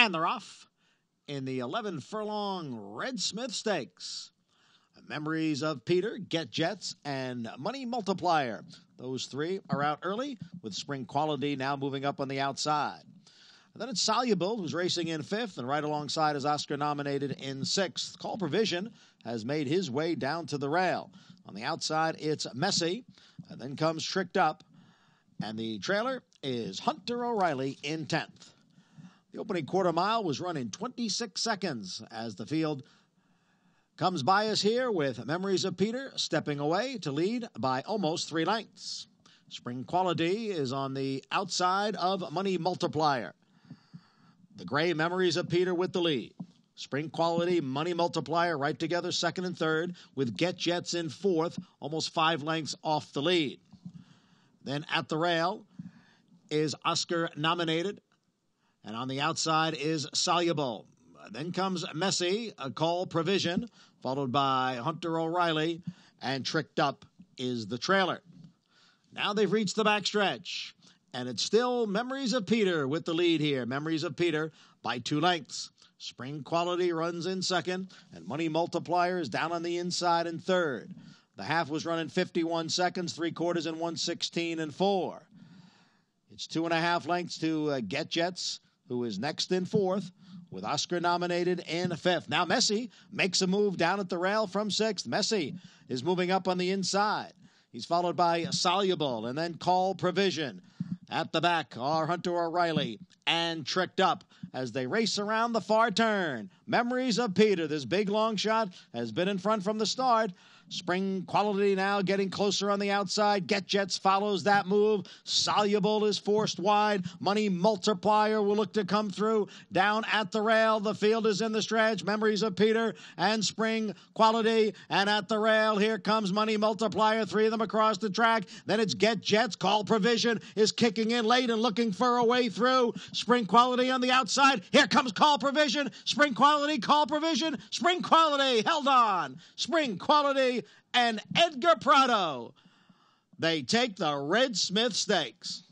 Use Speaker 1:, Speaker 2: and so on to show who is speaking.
Speaker 1: And they're off in the 11 furlong Red Smith Stakes. Memories of Peter, Get Jets, and Money Multiplier. Those three are out early, with Spring Quality now moving up on the outside. And then it's Soluble, who's racing in fifth, and right alongside is Oscar nominated in sixth. Call Provision has made his way down to the rail. On the outside, it's Messy, and then comes Tricked Up, and the trailer is Hunter O'Reilly in 10th. The opening quarter mile was run in 26 seconds as the field comes by us here with Memories of Peter stepping away to lead by almost 3 lengths. Spring Quality is on the outside of Money Multiplier. The gray Memories of Peter with the lead. Spring Quality, Money Multiplier right together, second and third, with Get Jets in fourth, almost 5 lengths off the lead. Then at the rail is Oscar nominated, and on the outside is Soluble. Then comes Messy, a Call Provision, followed by Hunter O'Reilly, and Tricked Up is the trailer. Now they've reached the backstretch, and it's still Memories of Peter with the lead here. Memories of Peter by 2 lengths. Spring Quality runs in second, and Money Multiplier is down on the inside in third. The half was run in 51 seconds, 3/4 in 1:16 and 4. It's 2.5 lengths to Get Jets, who is next in fourth, with Oscar nominated in fifth. Now Messy makes a move down at the rail from sixth. Messy is moving up on the inside. He's followed by Soluble and then Call Provision. At the back are Hunter O'Reilly and Tricked Up as they race around the far turn. Memories of Peter, this big long shot, has been in front from the start. Spring Quality now getting closer on the outside. Get Jets follows that move. Soluble is forced wide. Money Multiplier will look to come through. Down at the rail, the field is in the stretch. Memories of Peter and Spring Quality. And at the rail, here comes Money Multiplier. 3 of them across the track. Then it's Get Jets. Call Provision is kicking in late and looking for a way through. Spring Quality on the outside. Here comes Call Provision. Spring Quality, Call Provision. Spring Quality held on. Spring Quality and Edgar Prado. They take the Red Smith Stakes.